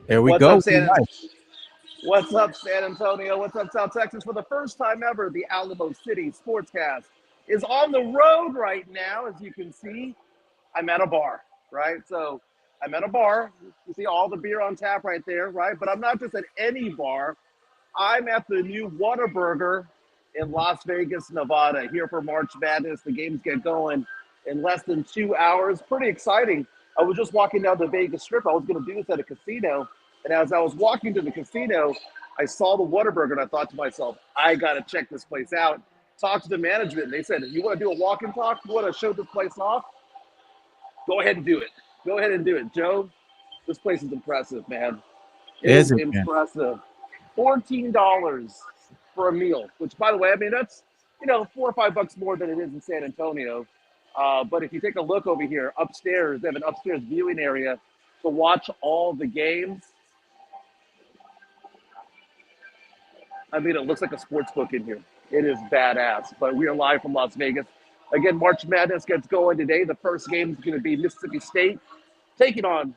There we What's go. up, What's up, San Antonio? What's up, South Texas? For the first time ever, the Alamo City Sportscast is on the road right now. As you can see, I'm at a bar, right? So I'm at a bar. You see all the beer on tap right there, right? But I'm not just at any bar. I'm at the new Whataburger in Las Vegas, Nevada, here for March Madness. The games get going in less than 2 hours. Pretty exciting. I was just walking down the Vegas Strip. I was going to do this at a casino. And as I was walking to the casino, I saw the Whataburger and I thought to myself, I got to check this place out. Talked to the management. And they said, you want to do a walk and talk? You want to show this place off? Go ahead and do it. Go ahead and do it. Joe, this place is impressive, man. It is Is it, man? impressive. $14 for a meal, which, by the way, I mean, that's, $4 or $5 more than it is in San Antonio. But if you take a look over here, upstairs, they have an upstairs viewing area to watch all the games. I mean, it looks like a sports book in here. It is badass. But we are live from Las Vegas. Again, March Madness gets going today. The first game is going to be Mississippi State taking on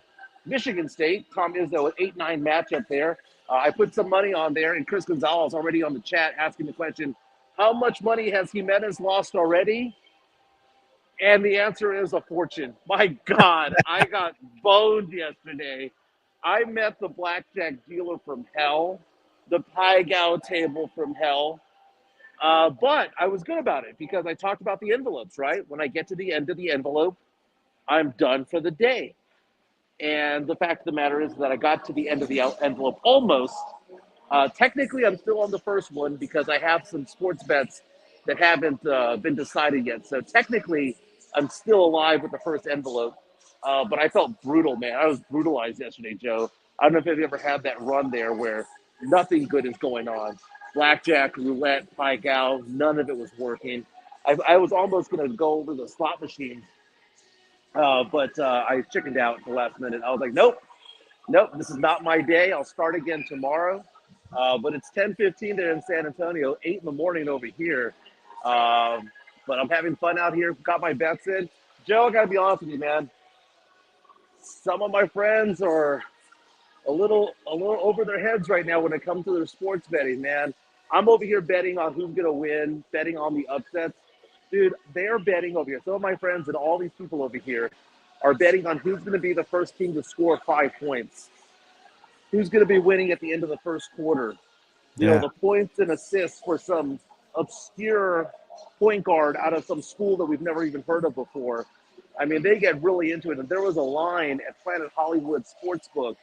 Michigan State. Tom Izzo, an 8-9 matchup there. I put some money on there, and Chris Gonzalez already on the chat asking the question, how much money has Jimenez lost already? And the answer is a fortune. My God, I got boned yesterday. I met the blackjack dealer from hell, the pie gow table from hell. But I was good about it because I talked about the envelopes, right? When I get to the end of the envelope, I'm done for the day. And the fact of the matter is that I got to the end of the envelope almost. Technically, I'm still on the first one because I have some sports bets that haven't been decided yet. So technically, I'm still alive with the first envelope. But I felt brutal, man. I was brutalized yesterday, Joe. I don't know if you've ever had that run there where nothing good is going on. Blackjack, roulette, pie gow, none of it was working. I was almost going to go over the slot machines, but I chickened out at the last minute. I was like, nope, this is not my day. I'll start again tomorrow. But it's 10:15 there in San Antonio, 8 in the morning over here. But I'm having fun out here. Got my bets in. Joe, I got to be honest with you, man. Some of my friends are a little over their heads right now when it comes to their sports betting, man. I'm over here betting on who's gonna win, betting on the upsets. Dude, they're betting over here. Some of my friends and all these people over here are betting on who's gonna be the first team to score 5 points. Who's gonna be winning at the end of the first quarter. Yeah. The points and assists for some obscure point guard out of some school that we've never even heard of before. I mean, they get really into it. And there was a line at Planet Hollywood Sportsbook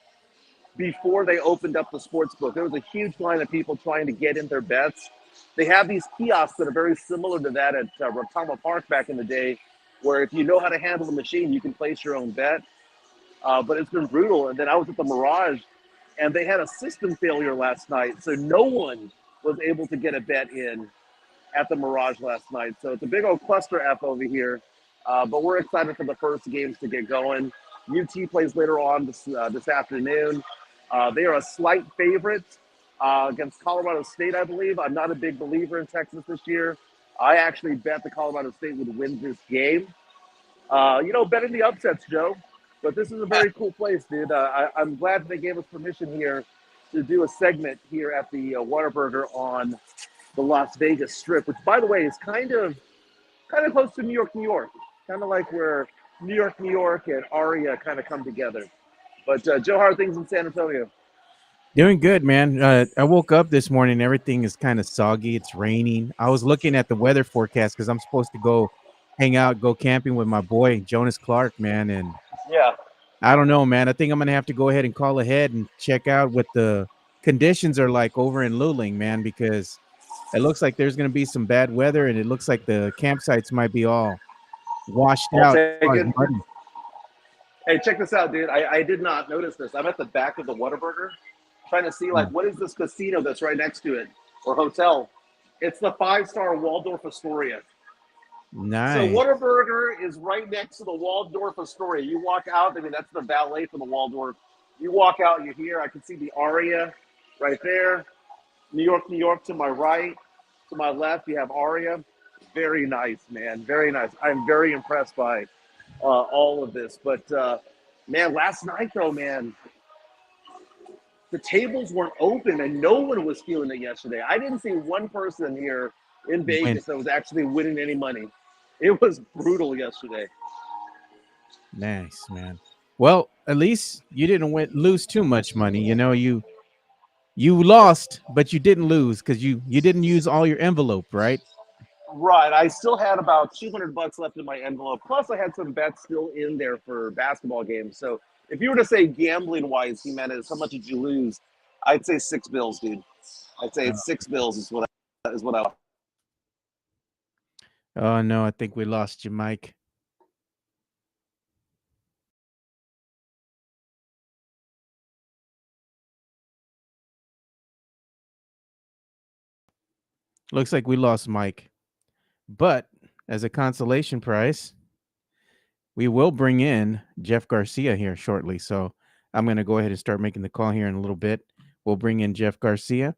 before they opened up the sports book. There was a huge line of people trying to get in their bets. They have these kiosks that are very similar to that at Rotama Park back in the day, where if you know how to handle the machine, you can place your own bet. But it's been brutal. And then I was at the Mirage, and they had a system failure last night, so no one was able to get a bet in at the Mirage last night. So it's a big old cluster F over here. But we're excited for the first games to get going. UT plays later on this afternoon. They are a slight favorite against Colorado State, I believe. I'm not a big believer in Texas this year. I actually bet the Colorado State would win this game. Betting the upsets, Joe. But this is a very cool place, dude. I'm glad they gave us permission here to do a segment here at the Whataburger on the Las Vegas Strip, which, by the way, is kind of close to New York, New York. Kind of like where New York, and Aria kind of come together. But Joe, how are things in San Antonio? Doing good, man. I woke up this morning. Everything is kind of soggy. It's raining. I was looking at the weather forecast because I'm supposed to go hang out, go camping with my boy, Jonas Clark, man. And Yeah. I don't know, man. I think I'm going to have to go ahead and call ahead and check out what the conditions are like over in Luling, man, because it looks like there's going to be some bad weather and it looks like the campsites might be all washed I'll out as take far as it. muddy. Hey, check this out, dude. I did not notice this. I'm at the back of the Whataburger trying to see, like, what is this casino that's right next to it or hotel? It's the five-star Waldorf Astoria. So Nice. Whataburger is right next to the Waldorf Astoria. You walk out, I mean, that's the valet for the Waldorf. You walk out, you're here. I can see the Aria right there. New York to my right. To my left, you have Aria. Very nice, man. Very nice. I'm very impressed by all of this. But, man, last night, though, man, the tables weren't open and no one was feeling it yesterday. I didn't see one person here in Win. Vegas that was actually winning any money. It was brutal yesterday. Nice, man. Well, at least you didn't lose too much money. You lost, but you didn't lose because you didn't use all your envelope, right? Right. I still had about $200 left in my envelope. Plus, I had some bets still in there for basketball games. So, if you were to say gambling wise, Jimenez, how much did you lose? I'd say $6, dude. I'd say it's $6 is what I. Oh no, I think we lost you, Mike. Looks like we lost Mike. But as a consolation prize, we will bring in Jeff Garcia here shortly. So I'm going to go ahead and start making the call here in a little bit. We'll bring in Jeff Garcia.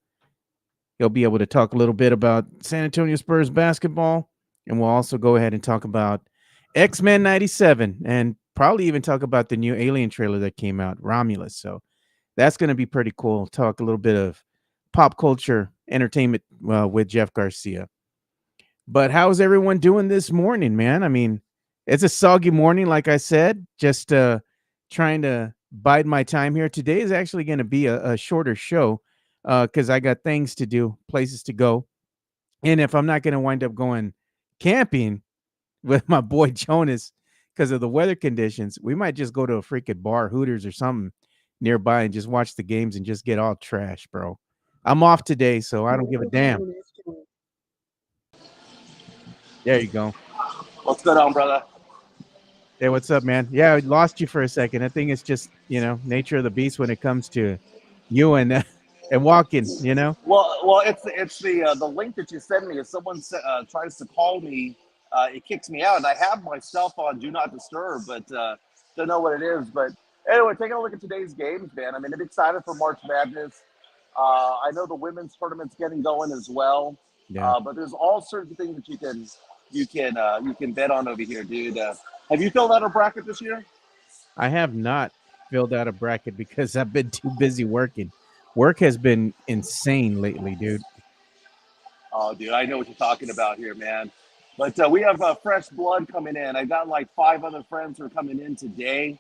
He'll be able to talk a little bit about San Antonio Spurs basketball. And we'll also go ahead and talk about X-Men 97 and probably even talk about the new Alien trailer that came out, Romulus. So that's going to be pretty cool. Talk a little bit of pop culture entertainment with Jeff Garcia. But how's everyone doing this morning, man? I mean, it's a soggy morning, like I said, just trying to bide my time here. Today is actually going to be a shorter show because I got things to do, places to go. And if I'm not going to wind up going camping with my boy Jonas because of the weather conditions, we might just go to a freaking bar, Hooters or something nearby and just watch the games and just get all trash, bro. I'm off today, so I don't give a damn. There you go. What's going on, brother? Hey, what's up, man? Yeah, I lost you for a second. I think it's just, nature of the beast when it comes to you and walking, Well, it's the link that you send me. If someone tries to call me, it kicks me out, and I have my stuff on Do Not Disturb, but don't know what it is. But anyway, taking a look at today's games, man. I mean, I'm excited for March Madness. I know the women's tournament's getting going as well. Yeah. But there's all sorts of things that you can bet on over here, dude. Have you filled out a bracket this year? I have not filled out a bracket because I've been too busy working. Work has been insane lately, dude. Oh, dude, I know what you're talking about here, man. But we have fresh blood coming in. I got like 5 other friends who are coming in today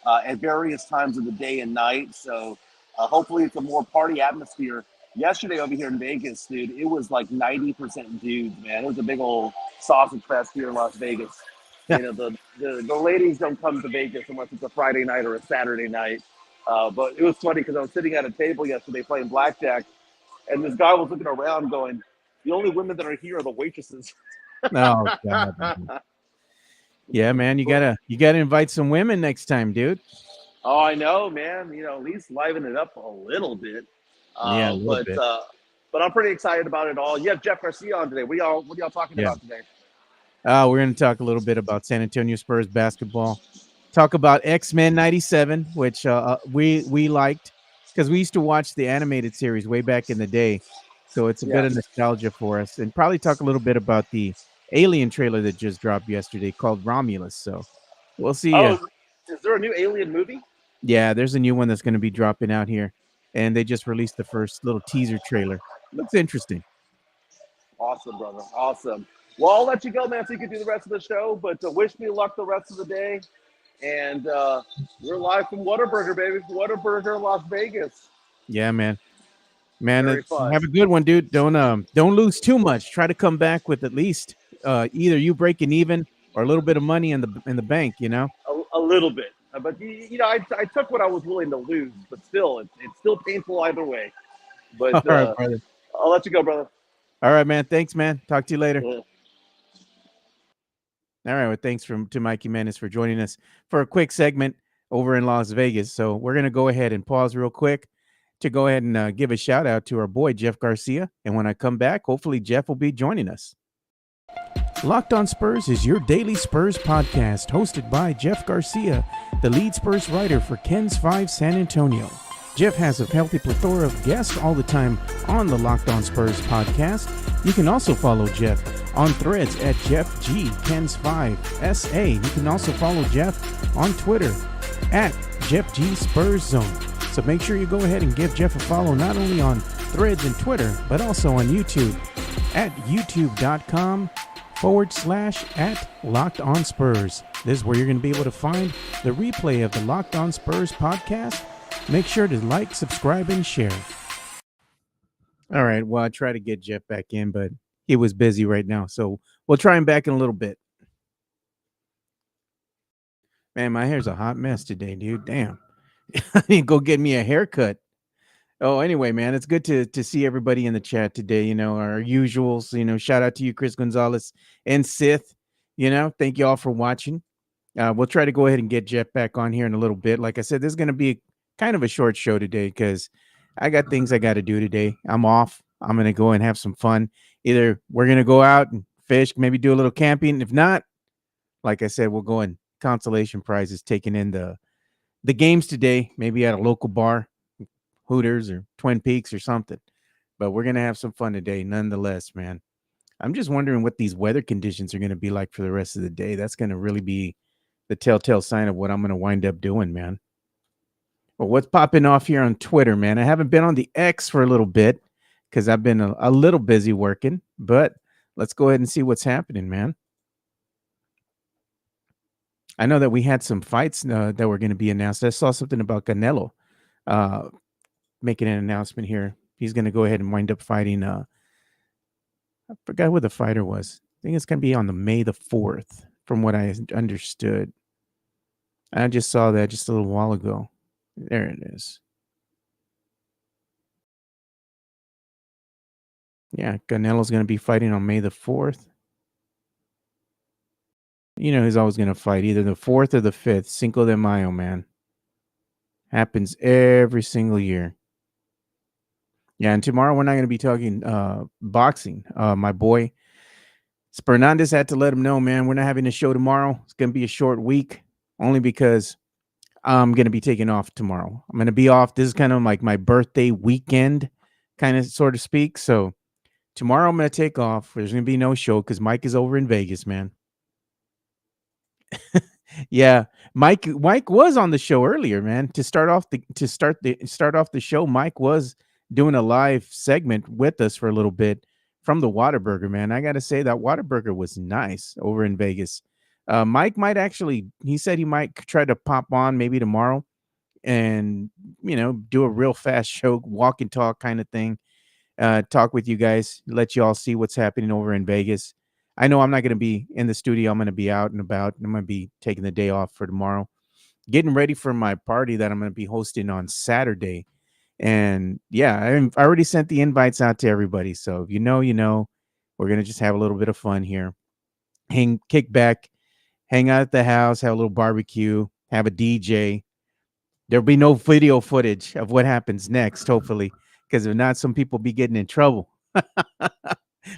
at various times of the day and night. So hopefully it's a more party atmosphere. Yesterday over here in Vegas, dude, it was like 90% dudes, man. It was a big old sausage fest here in Las Vegas. Yeah. The ladies don't come to Vegas unless it's a Friday night or a Saturday night. But it was funny because I was sitting at a table yesterday playing blackjack, and this guy was looking around going, the only women that are here are the waitresses. Oh God. Yeah, man, you gotta invite some women next time, dude. Oh, I know, man. At least liven it up a little bit. Yeah, a little bit. But I'm pretty excited about it all. You have Jeff Garcia on today. What are y'all talking about today? We're going to talk a little bit about San Antonio Spurs basketball. Talk about X-Men 97, which we liked because we used to watch the animated series way back in the day. So it's a bit of nostalgia for us. And probably talk a little bit about the Alien trailer that just dropped yesterday called Romulus. So we'll see. Oh, is there a new Alien movie? Yeah, there's a new one that's going to be dropping out here. And they just released the first little teaser trailer. Looks interesting. Awesome, brother. Awesome. Well, I'll let you go, man, so you can do the rest of the show. But wish me luck the rest of the day. And we're live from Whataburger, baby. Whataburger, Las Vegas. Yeah, man. Have a good one, dude. Don't lose too much. Try to come back with at least either you breaking even or a little bit of money in the bank. A little bit, but I took what I was willing to lose, but still, it's still painful either way. But all right, brother. I'll let you go, brother. All right, man. Thanks, man. Talk to you later. Yeah. All right. Well, thanks to Mike Jimenez for joining us for a quick segment over in Las Vegas. So we're going to go ahead and pause real quick to go ahead and give a shout out to our boy, Jeff Garcia. And when I come back, hopefully Jeff will be joining us. Locked on Spurs is your daily Spurs podcast hosted by Jeff Garcia, the lead Spurs writer for Ken's 5 San Antonio. Jeff has a healthy plethora of guests all the time on the Locked on Spurs podcast. You can also follow Jeff on threads at Jeff G Ken's 5 SA. You can also follow Jeff on Twitter at Jeff G Spurs Zone. So make sure you go ahead and give Jeff a follow not only on Threads and Twitter, but also on YouTube at youtube.com/@LockedOnSpurs. This is where you're going to be able to find the replay of the Locked On Spurs podcast. Make sure to like, subscribe, and share. All right. Well, I try to get Jeff back in, but he was busy right now. So we'll try him back in a little bit. Man, my hair's a hot mess today, dude. Damn. I need to go get me a haircut. Oh, anyway, man, it's good to see everybody in the chat today. You know, our usuals, shout out to you, Chris Gonzalez and Sith. Thank you all for watching. We'll try to go ahead and get Jeff back on here in a little bit. Like I said, this is going to be kind of a short show today because I got things I got to do today. I'm off. I'm going to go and have some fun. Either we're going to go out and fish, maybe do a little camping. If not, like I said, we'll go and consolation prizes, taking in the games today, maybe at a local bar, Hooters or Twin Peaks or something. But we're going to have some fun today nonetheless, man. I'm just wondering what these weather conditions are going to be like for the rest of the day. That's going to really be the telltale sign of what I'm going to wind up doing, man. Well, what's popping off here on Twitter, man? I haven't been on the X for a little bit because I've been a little busy working, but let's go ahead and see what's happening, man. I know that we had some fights that were going to be announced. I saw something about Canelo making an announcement here. He's going to go ahead and wind up fighting. I forgot who the fighter was. I think it's going to be on the May the 4th, from what I understood. I just saw that just a little while ago. There it is. Yeah, Canelo's going to be fighting on May the 4th. He's always going to fight either the 4th or the 5th. Cinco de Mayo, man. Happens every single year. Yeah, and tomorrow we're not going to be talking boxing. My boy Fernandez had to let him know, man, we're not having a show tomorrow. It's going to be a short week, only because I'm going to be taking off tomorrow. I'm going to be off. This is kind of like my birthday weekend, kind of sort of speak. So tomorrow I'm going to take off. There's going to be no show because Mike is over in Vegas, man. Yeah, Mike was on the show earlier, man. To start off the show, Mike was doing a live segment with us for a little bit from the Whataburger, man. I got to say that Whataburger was nice over in Vegas. Mike might actually, he said he might try to pop on maybe tomorrow and, do a real fast show, walk and talk kind of thing. Talk with you guys, let you all see what's happening over in Vegas. I know I'm not going to be in the studio. I'm going to be out and about. I'm going to be taking the day off for tomorrow, getting ready for my party that I'm going to be hosting on Saturday. And yeah, I already sent the invites out to everybody. So if you know, we're going to just have a little bit of fun here. Kick back, hang out at the house, have a little barbecue, have a DJ. There'll be no video footage of what happens next, hopefully, because if not, some people be getting in trouble.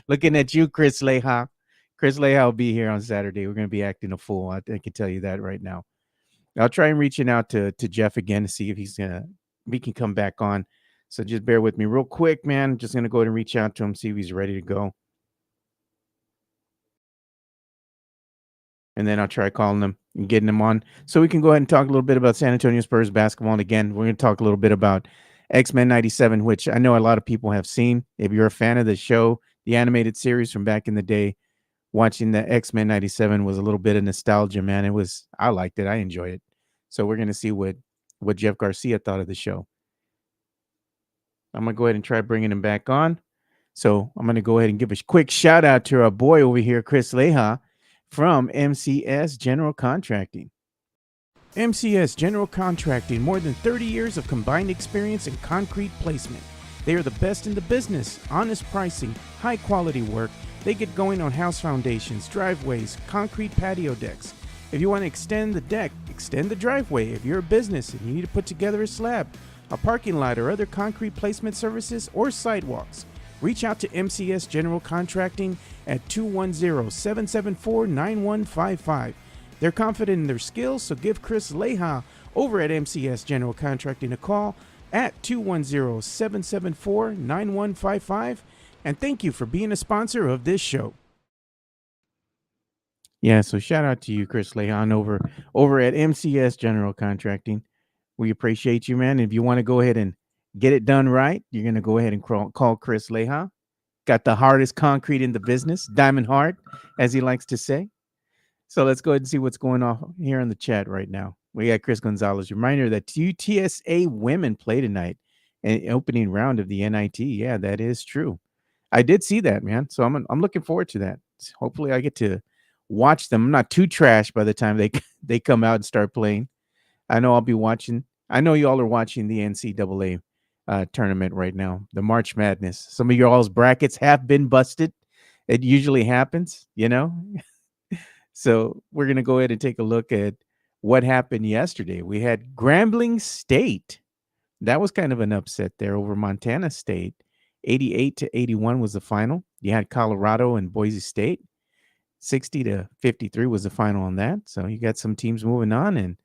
Looking at you, Chris Leha. Chris Leha will be here on Saturday. We're going to be acting a fool. I can tell you that right now. I'll try and reaching out to Jeff again to see if we can come back on. So just bear with me real quick, man. Just going to go ahead and reach out to him, see if he's ready to go. And then I'll try calling him and getting him on so we can go ahead and talk a little bit about San Antonio Spurs basketball. And again, we're going to talk a little bit about X-Men 97, which I know a lot of people have seen. If you're a fan of the show, the animated series from back in the day, watching the X-Men 97 was a little bit of nostalgia, man. I liked it. I enjoyed it. So we're going to see what Jeff Garcia thought of the show. I'm going to go ahead and try bringing him back on. So I'm going to go ahead and give a quick shout out to our boy over here, Chris Leha from MCS General Contracting. MCS General Contracting, more than 30 years of combined experience in concrete placement. They are the best in the business, honest pricing, high quality work. They get going on house foundations, driveways, concrete patio decks. If you want to extend the deck, extend the driveway. If you're a business and you need to put together a slab, a parking lot, or other concrete placement services or sidewalks, reach out to MCS General Contracting at 210-774-9155. They're confident in their skills, so give Chris Leha over at MCS General Contracting a call at 210-774-9155. And thank you for being a sponsor of this show. Yeah, so shout out to you, Chris Lehan, over at MCS General Contracting. We appreciate you, man. If you want to go ahead and get it done right, you're going to go ahead and call Chris Leha. Got the hardest concrete in the business, diamond hard, as he likes to say. So let's go ahead and see what's going on here in the chat right now. We got Chris Gonzalez. Reminder that UTSA women play tonight in opening round of the NIT. Yeah, that is true. I did see that, man. So I'm looking forward to that. Hopefully, I get to watch them. I'm not too trash by the time they they come out and start playing. I know I'll be watching. I know y'all are watching the NCAA tournament right now, the March Madness. Some of y'all's brackets have been busted. It usually happens, you know. So we're gonna go ahead and take a look at what happened yesterday. We had Grambling State. That was kind of an upset there over Montana State. 88-81 was the final. You had Colorado and Boise State. 60-53 was the final on that. So you got some teams moving on, and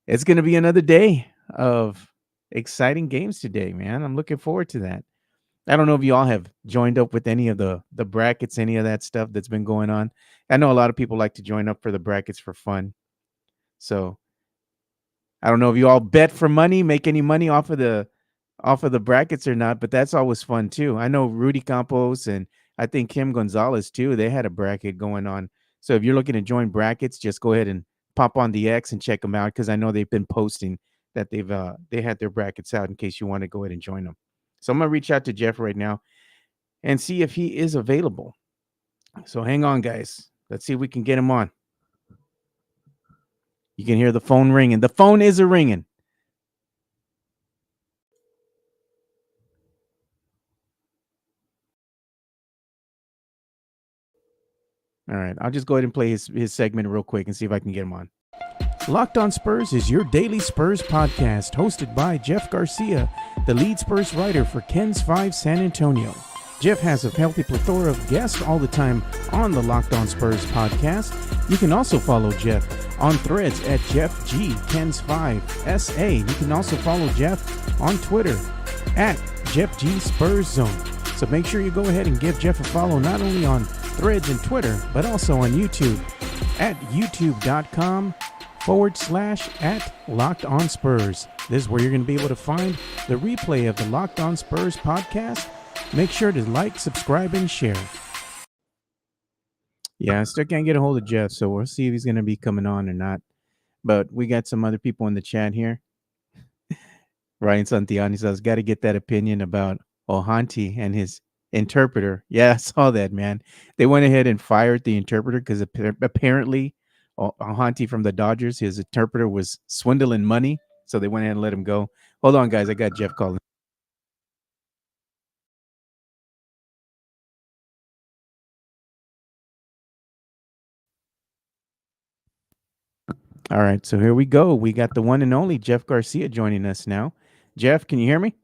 it's going to be another day of exciting games today, man. I'm looking forward to that. I don't know if you all have joined up with any of the brackets, any of that stuff that's been going on. I know a lot of people like to join up for the brackets for fun. So I don't know if you all bet for money, make any money off of the brackets or not, but that's always fun too. I know Rudy Campos and I think Kim Gonzalez too. They had a bracket going on. So if you're looking to join brackets, just go ahead and pop on the X and check them out because I know they've been posting that they had their brackets out in case you want to go ahead and join them. So I'm gonna reach out to Jeff right now and see if he is available. So hang on, guys. Let's see if we can get him on. You can hear the phone ringing. The phone is a ringing. All right, I'll just go ahead and play his segment real quick and see if I can get him on. Locked on Spurs is your daily Spurs podcast, hosted by Jeff Garcia, the lead Spurs writer for Ken's 5 San Antonio. Jeff has a healthy plethora of guests all the time on the Locked on Spurs podcast. You can also follow Jeff on threads at Jeff G Ken's 5 SA. You can also follow Jeff on Twitter at Jeff G Spurs Zone. So make sure you go ahead and give Jeff a follow not only on Threads and Twitter, but also on YouTube at youtube.com/at Locked On Spurs. This is where you're going to be able to find the replay of the Locked On Spurs podcast. Make sure to like, subscribe, and share. Yeah, I still can't get a hold of Jeff, so we'll see if he's going to be coming on or not. But we got some other people in the chat here. Ryan Santiani says, got to get that opinion about Ohanti and his interpreter. Yeah, I saw that, man. They went ahead and fired the interpreter because apparently Ohanti from the Dodgers, his interpreter was swindling money. So they went ahead and let him go. Hold on, guys. I got Jeff calling. All right, so here we go. We got the one and only Jeff Garcia joining us now. Jeff, can you hear me?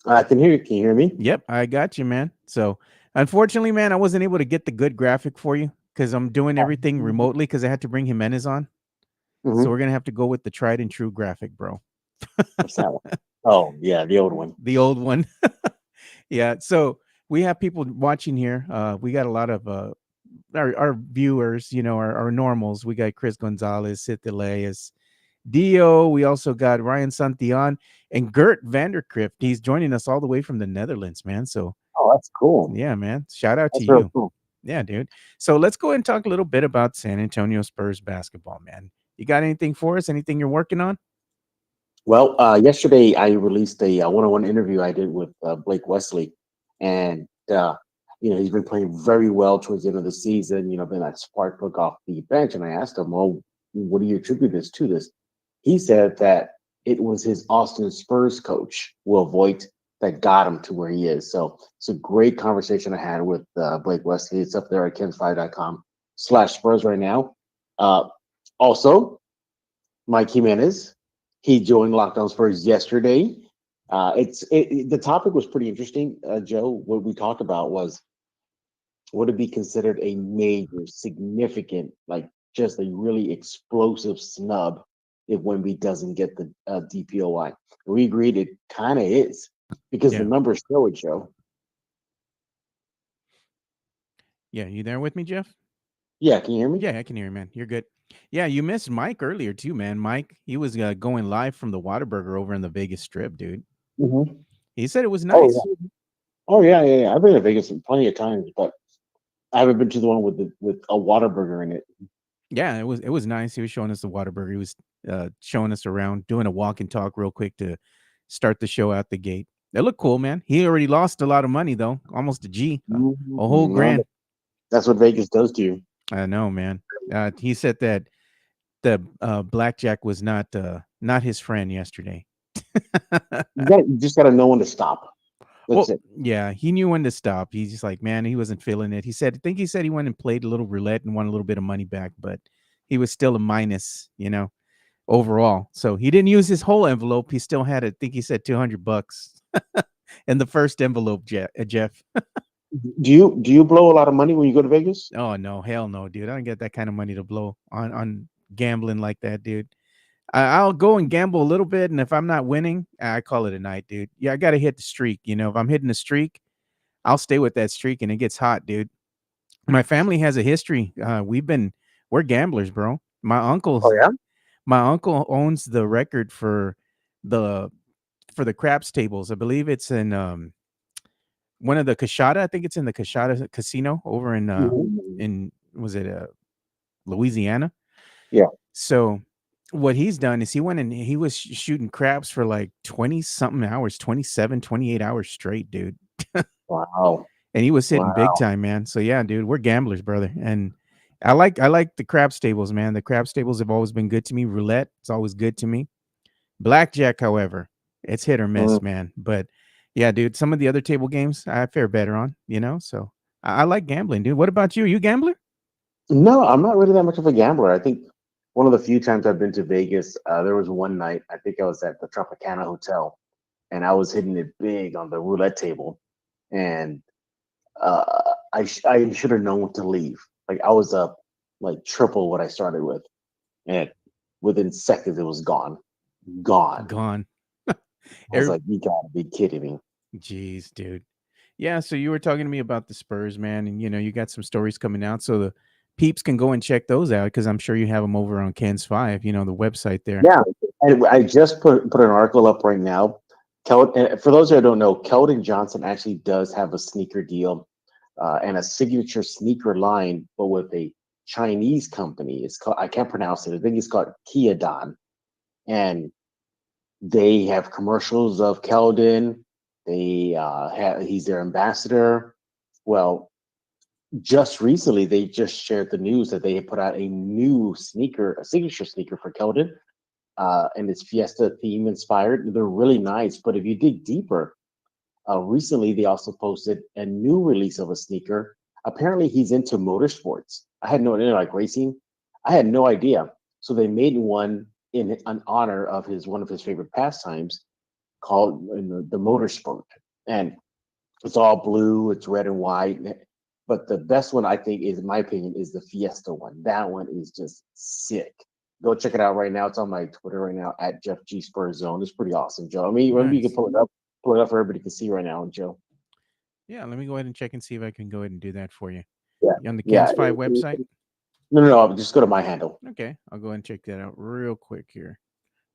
I can hear you. Can you hear me? Yep, I got you, man. So unfortunately, man, I wasn't able to get the good graphic for you because I'm doing everything remotely because I had to bring Jimenez on. Mm-hmm. So we're going to have to go with the tried and true graphic, bro. What's that one? Oh, yeah, the old one. The old one. Yeah, so we have people watching here. We got a lot of our viewers, you know, our normals. We got Chris Gonzalez, Sith Elias, Dio. We also got Ryan Santillan and Gert Vanderkrift. He's joining us all the way from the Netherlands, man. So, oh, that's cool. Yeah, man. Shout out that's to you. Cool. Yeah, dude. So let's go ahead and talk a little bit about San Antonio Spurs basketball, man. You got anything for us? Anything you're working on? Well, yesterday I released a one-on-one interview I did with Blake Wesley, and he's been playing very well towards the end of the season. You know, been that spark plug off the bench, and I asked him, "Well, what do you attribute this to?" This, he said that it was his Austin Spurs coach, Will Voigt, that got him to where he is. So it's a great conversation I had with Blake Wesley. It's up there at kens5.com/Spurs right now. Also, Mike Jimenez. He joined Locked On Spurs yesterday. The topic was pretty interesting, Joe. What we talked about was, would it be considered a major, significant, like just a really explosive snub if Wemby doesn't get the DPOY? We agreed it kind of is because the numbers show it, Joe. Yeah, you there with me, Jeff? Yeah, can you hear me? Yeah, I can hear you, man. You're good. Yeah, you missed Mike earlier too, man. Mike, he was going live from the Whataburger over in the Vegas Strip, dude. Hmm. He said it was Oh nice. yeah. Oh yeah, yeah, yeah. I've been to Vegas plenty of times, but I haven't been to the one with a Whataburger in it. Yeah, it was nice. He was showing us the Whataburger. He was showing us around, doing a walk and talk real quick to start the show out the gate. It looked cool, man. He already lost a lot of money though, almost a G, a whole Well, grand. that's what Vegas does to you. I know, man. He said that the blackjack was not his friend yesterday. You just got to know when to stop. That's Well, it. yeah, he knew when to stop. He's just like, man, he wasn't feeling it. He said, I think he said he went and played a little roulette and won a little bit of money back, but he was still a minus, overall. So he didn't use his whole envelope. He still had, I think he said $200 in the first envelope, Jeff. Do you blow a lot of money when you go to Vegas? Oh no, hell no, dude. I don't get that kind of money to blow on gambling like that, dude. I'll go and gamble a little bit, and if I'm not winning, I call it a night, dude. Yeah, I got to hit the streak. If I'm hitting the streak, I'll stay with that streak, and it gets hot, dude. My family has a history. We're gamblers, bro. Oh yeah. My uncle owns the record the for the craps tables. I believe it's in one of the Cashada. I think it's in the Cashada Casino over Mhm. in was it Louisiana. Yeah. So what he's done is he went and he was shooting craps for like 20 something hours, 27, 28 hours straight, dude. Wow. And he was hitting big Wow. time, man. So yeah, dude, we're gamblers, brother. And I like the crab stables, man. The crab stables have always been good to me. Roulette, it's always good to me. Blackjack, however, it's hit or Mm. miss, man. But yeah, dude, some of the other table games I fare better on. So I like gambling, dude. What about you? You gambler? No, I'm not really that much of a gambler. I think one of the few times I've been to Vegas, there was one night. I think I was at the Tropicana Hotel, and I was hitting it big on the roulette table, and I should have known to leave. Like I was up like triple what I started with, and within seconds it was gone, gone. Gone. I was Every, like, you gotta be kidding me. Jeez, dude. Yeah, so you were talking to me about the Spurs, man, and you got some stories coming out, so the peeps can go and check those out because I'm sure you have them over on Ken's Five, the website there. Yeah, and I just put an article up right now. And for those who don't know, Keldon Johnson actually does have a sneaker deal and a signature sneaker line, but with a Chinese company. It's called, I can't pronounce it. I think it's called Keldon, and they have commercials of Keldon. He's their ambassador. Well, just recently they just shared the news that they had put out a new sneaker, a signature sneaker for Keldon, and it's Fiesta theme inspired. They're really nice, but if you dig deeper, recently they also posted a new release of a sneaker. Apparently, he's into motorsports. I had no idea, like racing. I had no idea. So they made one in honor of his one of his favorite pastimes called the motorsport, and it's all blue. It's red and white. But the best one I think is, in my opinion, is the Fiesta one. That one is just sick. Go check it out right now. It's on my Twitter right now at Jeff G Spurs Zone. It's pretty awesome, Joe. I mean, maybe you can Nice. pull it up for everybody to see right now, Joe. Yeah, let me go ahead and check and see if I can go ahead and do that for you. Yeah, You on the yeah. Ken's Five website? No. Just go to my handle. Okay, I'll go ahead and check that out real quick here.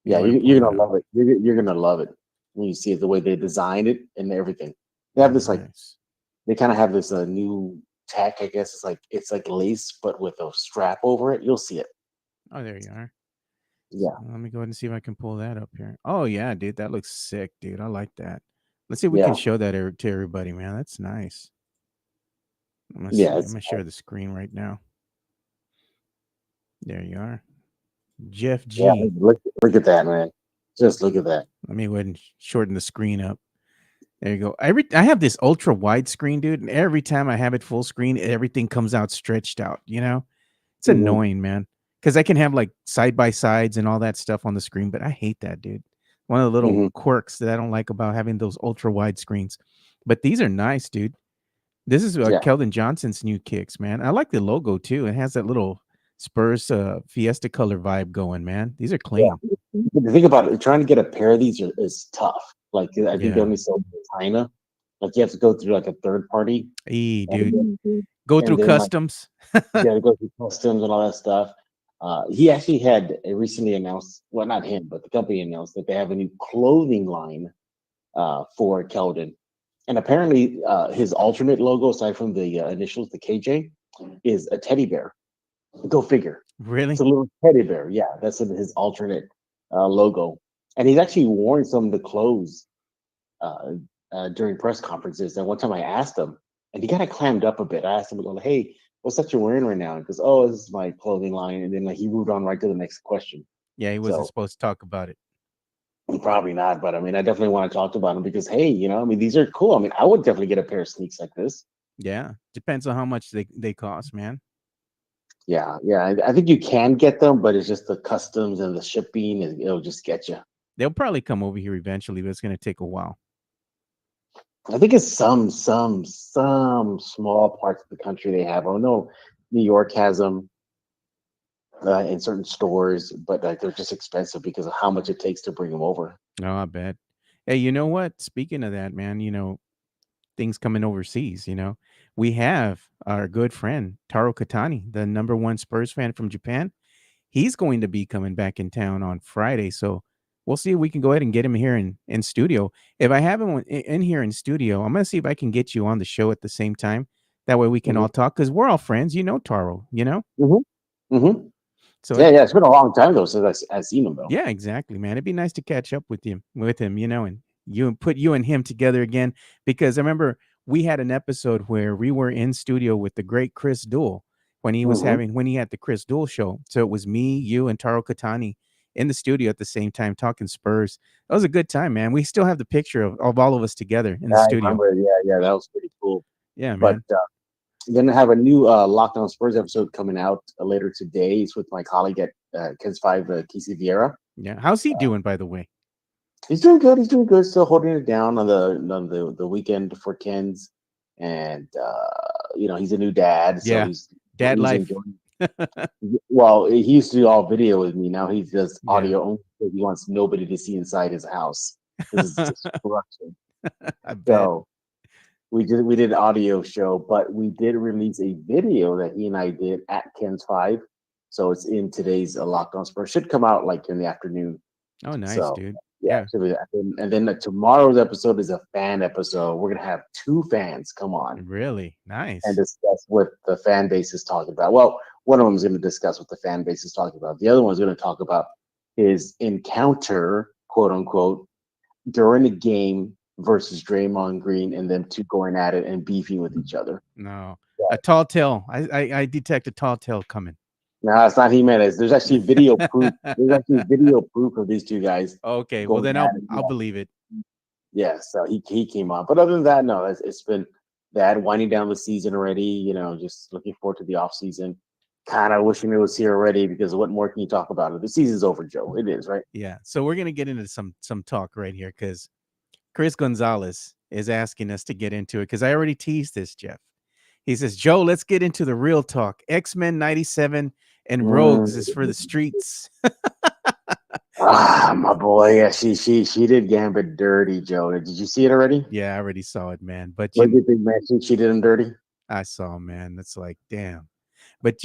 Let me Yeah, go ahead and you're pull it gonna up. love it. You're gonna love it when you see it, the way they designed it and everything. They have this like Nice. they kind of have this new tack. I guess it's like lace, but with a strap over it. You'll see it. Oh, there you are. So Yeah, let me go ahead and see if I can pull that up here. Oh yeah, dude, that looks sick, dude. I like that. Let's see if we can yeah, show that to everybody, man. That's nice. I'm gonna yeah. see. I'm gonna share the screen right now. There you are, Jeff Yeah, G. look at that, man. Just look at that. Let me go ahead and shorten the screen up. There you go. I have this ultra wide screen, dude, and every time I have it full screen, everything comes out stretched out. It's Hmm. annoying, man. Because I can have like side by sides and all that stuff on the screen, but I hate that, dude. One of the little Hmm. quirks that I don't like about having those ultra wide screens. But these are nice, dude. This is Yeah, Keldon Johnson's new kicks, man. I like the logo too. It has that little Spurs Fiesta color vibe going, man. These are yeah. clean. But the thing about it, trying to get a pair of these is tough. Like I think they Yeah. only sell in China. Like you have to go through like a third party, Hey, and dude. then Go and through then like customs. you got to go through customs and all that stuff. He actually had recently announced, well, not him, but the company announced that they have a new clothing line for Keldon. And apparently, his alternate logo, aside from the initials, the KJ, is a teddy bear. Go figure. It's Really? a little teddy bear. Yeah, that's his alternate logo. And he's actually worn some of the clothes uh, during press conferences. And one time I asked him, and he kind of clammed up a bit. I asked him, like, "Hey, what's that you're wearing right now?" He goes, "Oh, this is my clothing line." And then like he moved on right to the next question. Yeah, he wasn't So supposed to talk about it. probably not, but I mean, I definitely want to talk about them because hey, I mean, these are cool. I mean, I would definitely get a pair of sneaks like this. Yeah, depends on how much they cost, man. Yeah, yeah. I think you can get them, but it's just the customs and the shipping, and it'll just get you. They'll probably come over here eventually, but it's gonna take a while. I think it's some small parts of the country they have. I know New York has them in certain stores, but like they're just expensive because of how much it takes to bring them over. Oh, I bet. Hey, you know what? Speaking of that, man, things coming overseas, we have our good friend Taro Katani, the number 1 Spurs fan from Japan. He's going to be coming back in town on Friday, so we'll see if we can go ahead and get him here in studio. If I have him in here in studio, I'm gonna see if I can get you on the show at the same time. That way we can Hmm. all talk because we're all friends. You know Taro, Hmm. Hmm. so Yeah, yeah. It's been a long time though since I've seen him though. yeah, exactly, man. It'd be nice to catch up with him, and you put you and him together again because I remember we had an episode where we were in studio with the great Chris Duell Hmm. when he had the Chris Duell show. So it was me, you, and Taro Katani in the studio at the same time talking Spurs. That was a good time, man. We still have the picture of all of us together in the Yeah, I studio. remember. Yeah, yeah. That was pretty cool. Yeah, But man. gonna have a new Lockdown Spurs episode coming out later today. It's with my colleague at Kids Five, Casey Vieira. Yeah. How's he doing, by the way? He's doing good. He's doing good. Still holding it down on the weekend for Kens, and he's a new dad, so Yeah. Dad he's life. enjoying. Well, he used to do all video with me. Now he does Yeah, audio only because he wants nobody to see inside his house because it's destruction. I bet. So we did an audio show, but we did release a video that he and I did at Ken's Five. So it's in today's Locked On Spurs. Should come out like in the afternoon. Oh, nice, So dude. yeah, Yeah, should be that. And then tomorrow's episode is a fan episode. We're gonna have two fans come on really and nice. discuss what the fan base is talking about. Well, one of them is going to discuss what the fan base is talking about. The other one is going to talk about his encounter, quote unquote, during the game versus Draymond Green and them two going at it and beefing with each other. No, a tall tale. I detect a tall tale coming. No, it's not Jimenez. There's actually video proof. There's actually video proof of these two guys Okay, well going then at I'll it. I'll believe it. Yeah, so he came on. But other than that, no, it's been bad winding down the season already. Just looking forward to the off season. Kind of wishing it was here already because what more can you talk about it? The season's over, Joe. It is, right? Yeah, so we're gonna get into some talk right here because Chris Gonzalez is asking us to get into it because I already teased this, Jeff. He says, Joe, let's get into the real talk. X-Men 97 and Mm. Rogues is for the streets. Ah, my boy. Yeah, she did Gambit dirty, Joe. Did you see it already? Yeah, I already saw it, man. But What do you think, man? She did him dirty. I saw, man. That's like, damn. But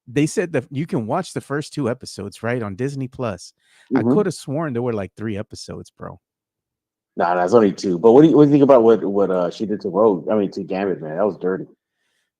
they said that you can watch the first 2 episodes, right, on Disney Plus. I Mm-hmm. could have sworn there were like 3 episodes, bro. Nah, that's only two. But what do you think about what she did to Rogue? I mean, to Gambit, man. That was dirty.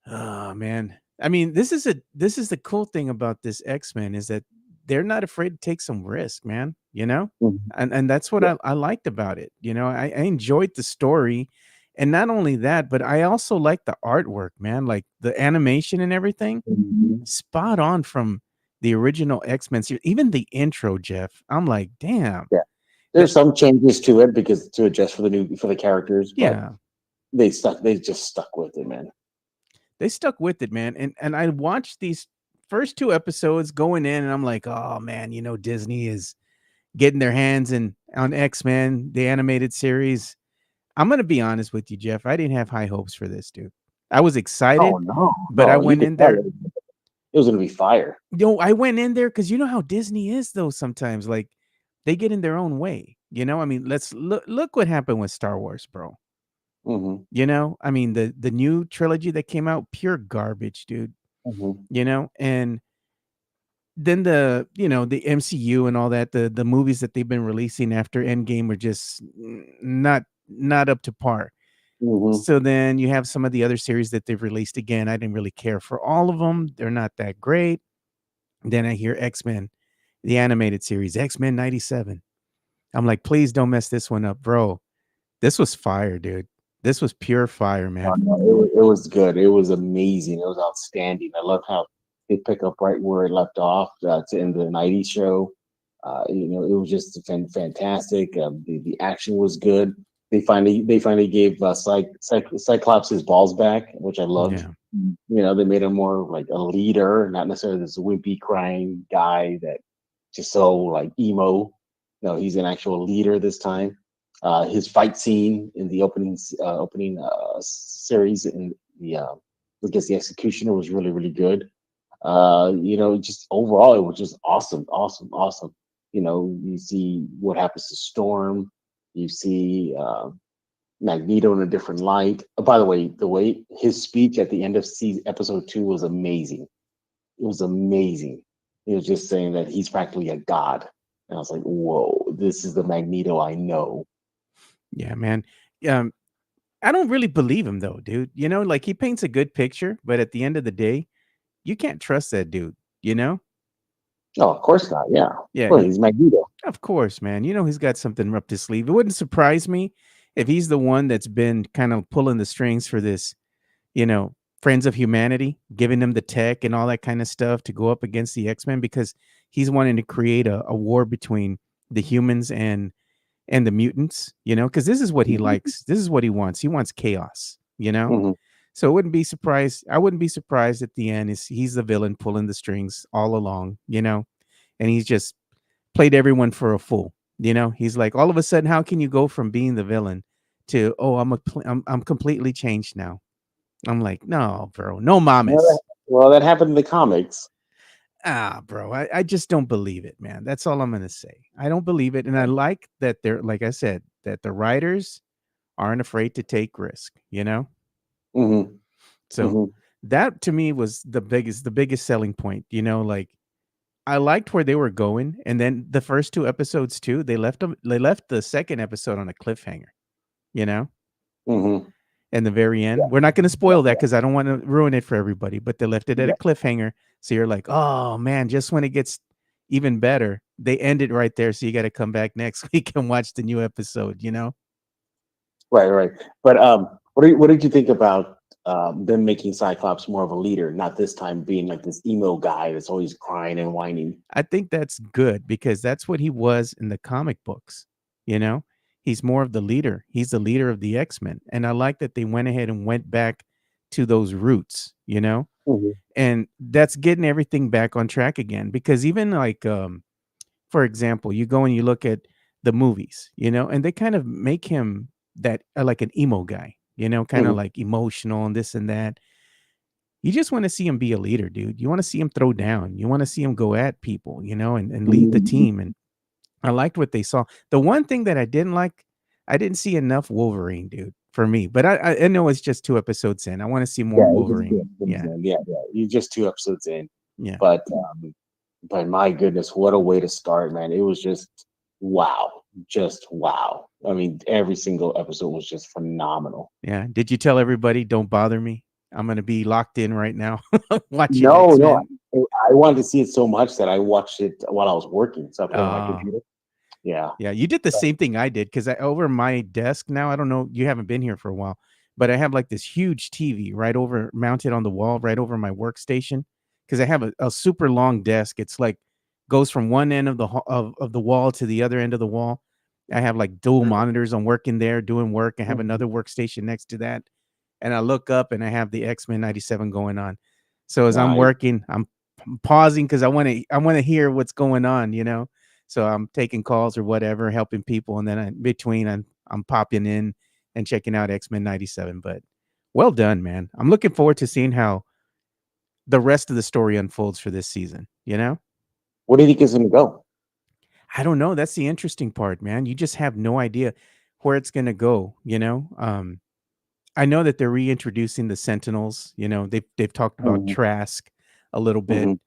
Oh, man. I mean, this is the cool thing about this X-Men is that they're not afraid to take some risk, man, you know? Mhm. And that's what Yeah. I liked about it. I enjoyed the story. And not only that, but I also like the artwork, man. Like the animation and everything. Mhm. Spot on from the original X-Men series. Even the intro, Jeff. I'm like, damn. Yeah. That There's some changes to it because to adjust for the characters, but yeah. they just stuck with it, man. They stuck with it, man. And I watched these first 2 episodes going in and I'm like, "Oh man, Disney is getting their hands on X-Men, the animated series." I'm going to be honest with you, Jeff. I didn't have high hopes for this, dude. I was Oh excited, no, but I no, you went could in tell there. it was gonna be fire. I went in there cuz you know how Disney is though sometimes like they get in their own way. I mean, let's look what happened with Star Wars, bro. Hmm. I mean, the new trilogy that came out, pure garbage, dude. Hmm. And then the MCU and all that, the movies that they've been releasing after Endgame are just not up to par. Hmm. So then you have some of the other series that they've released. Again, I didn't really care for all of them. They're not that great. Then I hear X-Men, the animated series, X-Men 97. I'm like, please don't mess this one up, bro. This was fire, dude. This was pure fire, man. No, it was good. It was amazing. It was outstanding. I love how they pick up right where it left off to end the '90s show. It was just fantastic. The action was good. They finally gave Cyclops his balls back, which I loved. Yeah. They made him more like a leader, not necessarily this wimpy crying guy that just so like emo. No, he's an actual leader this time. His fight scene in the opening series in the I guess the Executioner was really really good. Just overall it was just awesome, awesome, awesome. You see what happens to Storm. You see Magneto in a different light. By the way his speech at the end of episode 2 was amazing. It was amazing. He was just saying that he's practically a god. And I was like, whoa, this is the Magneto I know. Yeah, man. Um, I don't really believe him though, dude. Like he paints a good picture, but at the end of the day, you can't trust that dude, you know? No, of course not. Yeah. Yeah, Well, he's Magneto. of course, man. He's got something up his sleeve. It wouldn't surprise me if he's the one that's been kind of pulling the strings for this, you know, Friends of Humanity, giving them the tech and all that kind of stuff to go up against the X-Men because he's wanting to create a war between the humans and the mutants, because this is what he Mhm, likes. This is what he wants. He wants chaos. mhm. So I wouldn't be surprised at the end is he's the villain pulling the strings all along, and he's just played everyone for a fool. He's like, all of a sudden, how can you go from being the villain to, oh, I'm completely changed now. I'm like, no, bro, no Well, that, mames. well, that happened in the comics. Bro, I just don't believe it, man. That's all I'm gonna say. I don't believe it. And I like that they're like I said, that the writers aren't afraid to take risk. Hmm. So Hmm. that to me was the biggest selling point. Like I liked where they were going, and then the first two episodes too. They left the second episode on a cliffhanger. You know, Hmm. in the very Yeah, end. We're not going to yeah, spoil that yeah, because I don't want to ruin it for everybody. But they left it at a yeah. cliffhanger, so you're like, oh man, just when it gets even better, they end it right there. So you got to come back next week and watch the new episode. Right, right. But what did you think about them making Cyclops more of a leader, not this time being like this emo guy that's always crying and whining? I think that's good because that's what he was in the comic books. You know, he's more of the leader. He's the leader of the X-Men. And I like that they went ahead and went back to those roots, Hmm. and that's getting everything back on track again. Because even like, for example, you go and you look at the movies, and they kind of make him that like an emo guy, kind of Hmm. like emotional and this and that. You just want to see him be a leader, dude. You want to see him throw down. You want to see him go at people, and lead the Hmm. team. And I liked what they saw. The one thing that I didn't like, I didn't see enough Wolverine, dude, for me. But I know it's just 2 episodes in. I want to see more Yeah, it was Wolverine. good. It was Yeah, good. Yeah, yeah. You're just 2 episodes in, yeah, but my goodness, what a way to start, man! It was just wow. I mean, every single episode was just phenomenal. yeah. Did you tell everybody? Don't bother me. I'm gonna be locked in right now, watching No, X no, Men. I wanted to see it so much that I watched it while I was working. So I put it on my Oh, computer. Yeah. yeah, you did the same thing I did because I over my desk now. I don't know. You haven't been here for a while, but I have like this huge TV right over mounted on the wall, right over my workstation. Because I have a super long desk. It's like goes from one end of of the wall to the other end of the wall. I have like dual monitors. I'm working there doing work. I have Mhm. another workstation next to that, and I look up and I have the X-Men 97 going on. So as I'm Nice. working, I'm pausing because I want to hear what's going on. So I'm taking calls or whatever, helping people, and then in between I'm popping in and checking out X-Men 97. But well done, man. I'm looking forward to seeing how the rest of the story unfolds for this season. Where do you think it's gonna go? I don't know. That's the interesting part, man. You just have no idea where it's gonna go. I know that they're reintroducing the Sentinels. They've talked about Mhm, Trask a little bit. mhm,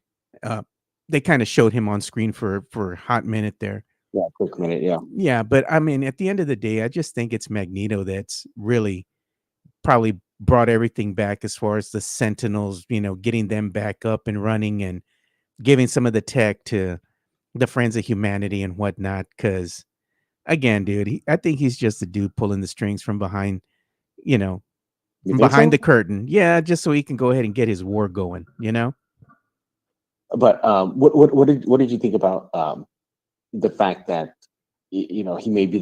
Uh, they kind of showed him on screen for a hot minute there. Yeah, quick minute. Yeah. Yeah, but I mean, at the end of the day, I just think it's Magneto that's really probably brought everything back as far as the Sentinels, getting them back up and running and giving some of the tech to the Friends of Humanity and whatnot. Because again, dude, I think he's just a dude pulling the strings you know, You from think behind the so? curtain. Yeah, just so he can go ahead and get his war going. But what did you think about the fact that he may be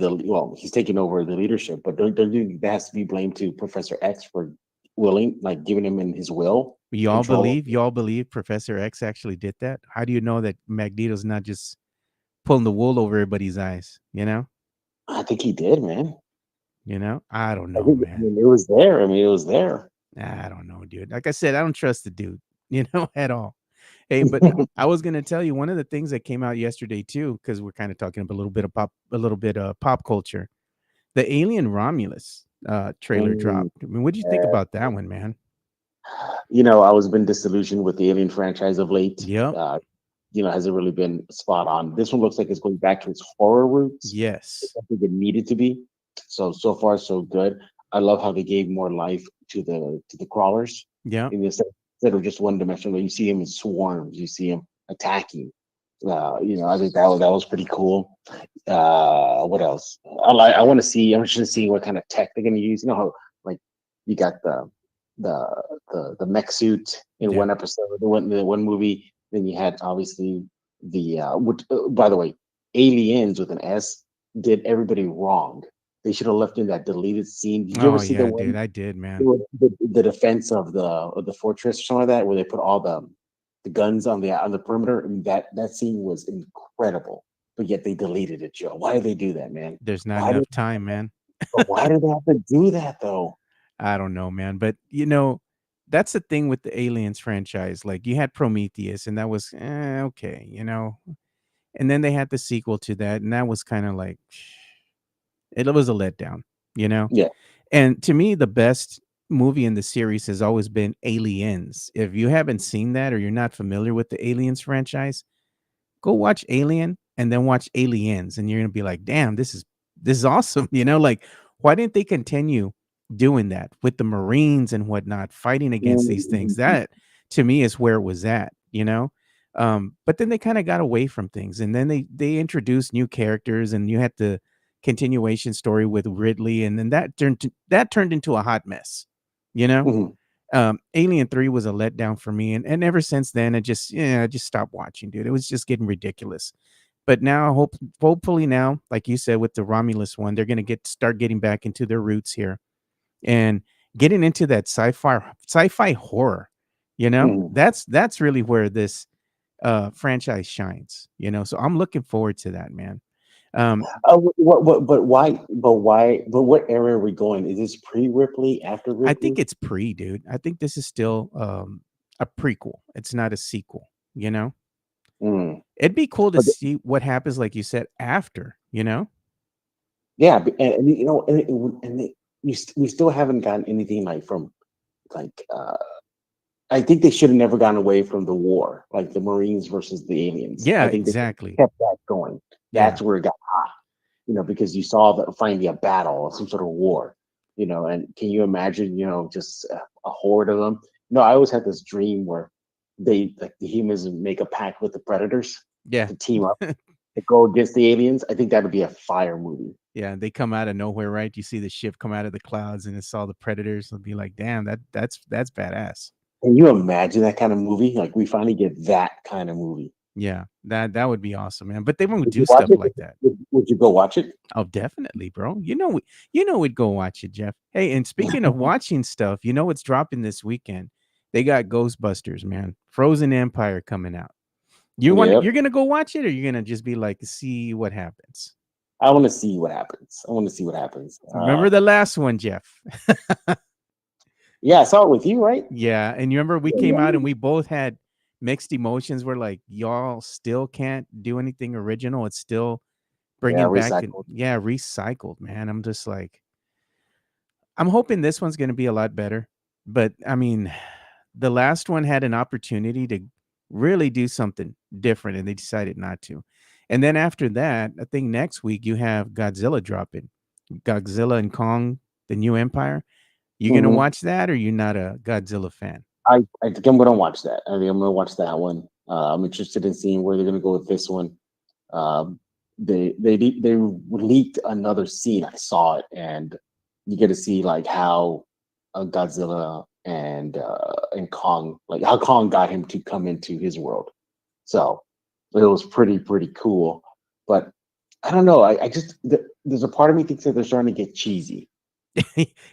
he's taking over the leadership, but don't you think that has to be blamed to Professor X for giving him in his will control? Y'all believe Professor X actually did that? How do you know that Magneto's not just pulling the wool over everybody's eyes? I think he did, man. I don't I know, think man. it was there. I mean, it was there. I don't know, dude. Like I said, I don't trust the dude, at all. Hey, but I was gonna tell you one of the things that came out yesterday too, because we're kind of talking about a little bit of pop culture. The Alien Romulus trailer Mm, dropped. I mean, what do you think yeah. about that one, man? I was been disillusioned with the Alien franchise of late. Yep. Hasn't really been spot on. This one looks like it's going back to its horror roots. Yes. I think it needed to be. So far so good. I love how they gave more life to the crawlers Yep. instead of just one dimensional. You see them in swarms. You see them attacking. I think that was pretty cool. What else? I want to see. I'm interested to see what kind of tech they're going to use. You know how like you got the mech suit in Yeah. one episode, the one movie. Then you had obviously by the way, aliens with an S did everybody wrong. They should have left in that deleted scene. Did you ever Oh see the yeah, dude. one I did, man. the defense of the fortress or something like that, where they put all the guns on the perimeter? I mean, that scene was incredible, but yet they deleted it, Joe. Why did they do that, man? There's not Why did enough time, man. why did they have to do that though? I don't know, man. But that's the thing with the Aliens franchise. Like you had Prometheus, and that was okay. And then they had the sequel to that, and that was kind of like it was a letdown, you know. Yeah. And to me, the best movie in the series has always been Aliens. If you haven't seen that or you're not familiar with the Aliens franchise, go watch Alien and then watch Aliens, and you're gonna be like, damn, this is awesome. Like why didn't they continue doing that with the Marines and whatnot, fighting against these things? Mhm. That to me is where it was at. But then they kind of got away from things, and then they introduced new characters, and you had the continuation story with Ridley, and then that turned into a hot mess. You know, Mhm. Alien 3 was a letdown for me, and ever since then, I just stopped watching, dude. It was just getting ridiculous. But now, hopefully now, like you said with the Romulus one, they're gonna start getting back into their roots here and getting into that sci-fi horror. Mhm. That's really where this franchise shines. So I'm looking forward to that, man. Um, But what era are we going? Is this pre Ripley, after I think Ripley? it's pre, dude. I think this is still a prequel. It's not a sequel. Mm. It'd be cool to But see what happens, like you said, after. yeah, we still haven't gotten anything from like I think they should have never gone away from the war, like the Marines versus the aliens. Yeah, I think they should exactly. have kept that going. Yeah. That's where it got hot, because you saw finally a battle, some sort of war, and can you imagine, just a horde of them? I always had this dream where the humans make a pact with the predators Yeah. to team up to go against the aliens. I think that would be a fire movie. Yeah, they come out of nowhere, right? You see the ship come out of the clouds and it's all the predators. It'll be like, damn, that's badass. Can you imagine that kind of movie? Like we finally get that kind of movie. Yeah, that would be awesome, man. But they won't Would you do watch stuff it? like that. Would you go watch it? Oh, definitely, bro. We'd go watch it, Jeff. Hey, and speaking of watching stuff, what's dropping this weekend? They got Ghostbusters, man. Frozen Empire coming out. You're Yep. gonna go watch it, or you're gonna just be like, see what happens? I want to see what happens. I want to see what happens. Remember the last one, Jeff? Yeah, I saw it with you, right? Yeah, and you remember we Yeah, came out and yeah. we both had mixed emotions. We're like, y'all still can't do anything original. It's still Yeah, bringing back and recycled. yeah, recycled, man. I'm just like, I'm hoping this one's going to be a lot better. But I mean, the last one had an opportunity to really do something different, and they decided not to. And then after that, I think next week you have Godzilla dropping. Godzilla and Kong, the New Empire. You gonna Hmm. watch that, or you not a Godzilla fan? I think I'm gonna watch that. I think I'm gonna watch that one. I'm interested in seeing where they're gonna go with this one. Um, they leaked another scene. I saw it, and you get to see like how Godzilla and Kong, like how Kong got him to come into his world. So it was pretty cool. But I don't know. I just there's a part of me thinks that they're starting to get cheesy.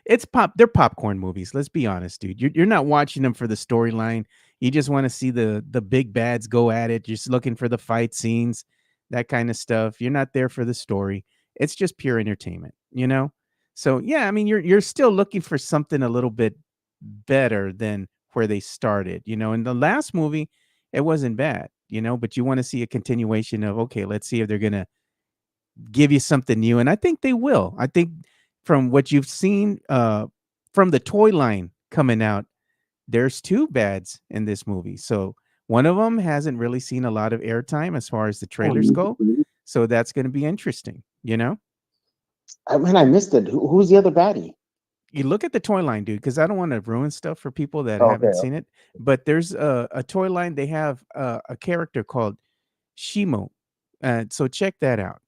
It's pop. They're popcorn movies. Let's be honest, dude. You're not watching them for the storyline. You just want to see the big bads go at it. You're just looking for the fight scenes, that kind of stuff. You're not there for the story. It's just pure entertainment, you know. So yeah, I mean, you're still looking for something a little bit better than where they started. You know, in the last movie, it wasn't bad, you know, but you want to see a continuation of, okay, let's see if they're gonna give you something new, and I think they will. I think from what you've seen from the toy line coming out, there's two bads in this movie. So one of them hasn't really seen a lot of airtime as far as the trailers go. So that's going to be interesting, you know? I mean, I missed it. Who's the other baddie? You look at the toy line, dude, because I don't want to ruin stuff for people that haven't Okay. seen it. But there's a toy line. They have a character called Shimo. So check that out,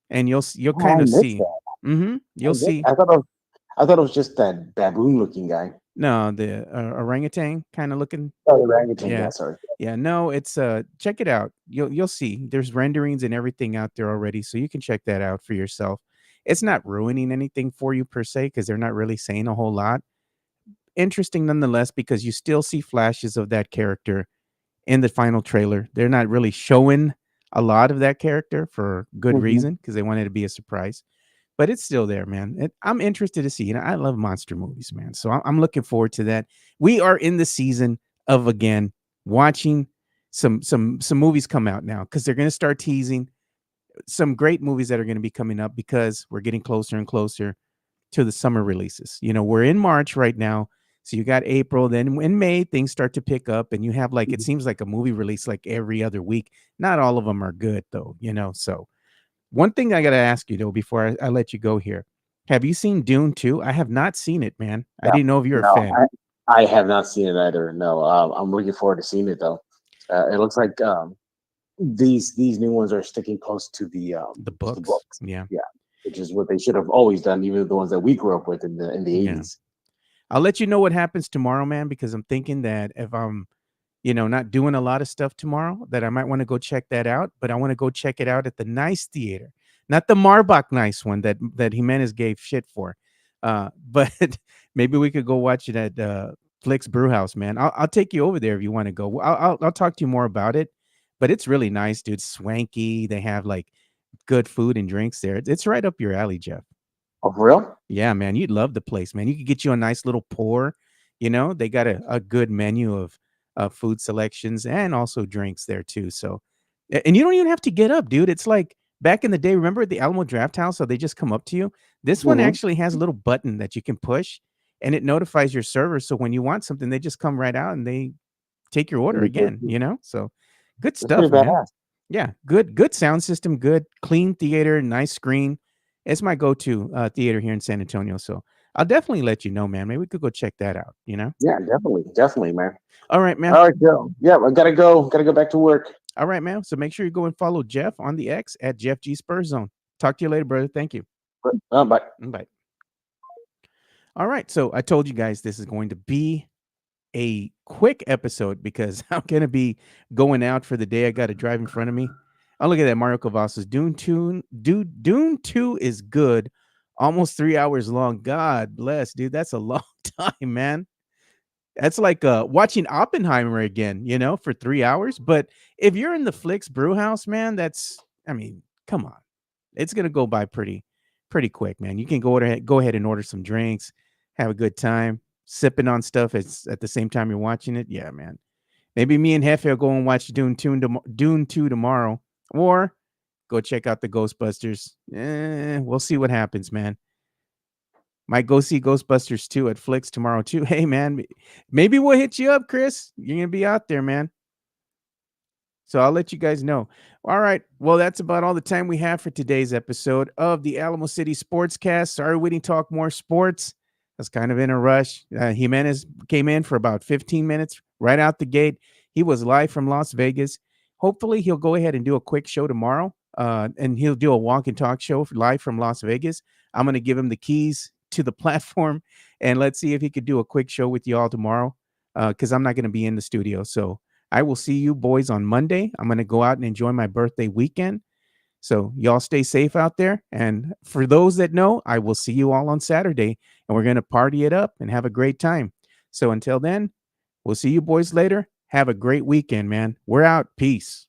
and you'll Oh, I kind of missed see. that. You'll see. I thought it was just that baboon looking guy. No, the orangutan kind of looking. Oh, the orangutan. Yeah, Yeah. sorry. Yeah, no, it's check it out. You'll see. There's renderings and everything out there already, so you can check that out for yourself. It's not ruining anything for you per se because they're not really saying a whole lot. Interesting nonetheless because you still see flashes of that character in the final trailer. They're not really showing a lot of that character for good Hmm. reason because they wanted to be a surprise. But it's still there, man. I'm interested to see. You know, I love monster movies, man. So I'm looking forward to that. We are in the season of again watching some movies come out now because they're going to start teasing some great movies that are going to be coming up because we're getting closer and closer to the summer releases. You know, we're in March right now. So you got April, then in May things start to pick up and you have like it seems like a movie release like every other week. Not all of them are good though, you know. So one thing I got to ask you though before I let you go here. Have you seen Dune 2? I have not seen it, man. I No, didn't know if you're a no, fan. I have not seen it either. No, I'm looking forward to seeing it though. It looks like these new ones are sticking close The to the books. books. Yeah. Yeah, which is what they should have always done, even the ones that we grew up with in the Yeah. 80s. I'll let you know what happens tomorrow, man, because I'm thinking that if I'm, you know, not doing a lot of stuff tomorrow, that I might want to go check that out. But I want to go check it out at the nice theater, not the Marbach nice one that Jimenez gave shit for. But maybe we could go watch it at Flick's Brewhouse, man. I'll take you over there if you want to go. I'll talk to you more about it. But it's really nice, dude. Swanky. They have like good food and drinks there. It's right up your alley, Jeff. Oh, for real? Yeah, man, you'd love the place, man. You could get you a nice little pour. You know, they got a good menu of food selections and also drinks there too. So, and you don't even have to get up, dude. It's like back in the day. Remember at the Alamo Draft House? So they just come up to you. This one Hmm. actually has a little button that you can push, and it notifies your server. So when you want something, they just come right out and they take your order again. You know, so good That's pretty stuff, man. badass. Yeah, good sound system, good clean theater, nice screen. It's my go-to theater here in San Antonio. So I'll definitely let you know, man. Maybe we could go check that out. You know. Yeah, definitely, man. All right, man. All right, Joe. Yeah, I gotta go back to work. All right, man. So make sure you go and follow Jeff on the X at Jeff G Spurs Zone. Talk to you later, brother. Thank you. Bye. Bye. All right. So I told you guys this is going to be a quick episode because I'm gonna be going out for the day. I got to drive in front of me. Oh, look at that. Mario Cavazos. Dune 2 is good. Almost 3 hours long. God bless, dude. That's a long time, man. That's like watching Oppenheimer again, you know, for 3 hours. But if you're in the Flicks Brew House, man, I mean, come on. It's gonna go by pretty quick, man. You can go ahead and order some drinks, have a good time, sipping on stuff at the same time you're watching it. Yeah, man. Maybe me and Hefe will go and watch Dune 2 tomorrow, or go check out the Ghostbusters. We'll see what happens, man. Might go see Ghostbusters 2 at Flicks tomorrow too. Hey, man, maybe we'll hit you up, Chris. You're gonna be out there, man. So I'll let you guys know. All right. Well, that's about all the time we have for today's episode of the Alamo City Sportscast. Sorry we didn't talk more sports. I was kind of in a rush. Jimenez came in for about 15 minutes right out the gate. He was live from Las Vegas. Hopefully, he'll go ahead and do a quick show tomorrow, and he'll do a walk and talk show live from Las Vegas. I'm going to give him the keys to the platform, and let's see if he could do a quick show with you all tomorrow, because I'm not going to be in the studio. So I will see you boys on Monday. I'm going to go out and enjoy my birthday weekend. So y'all stay safe out there. And for those that know, I will see you all on Saturday, and we're going to party it up and have a great time. So until then, we'll see you boys later. Have a great weekend, man. We're out. Peace.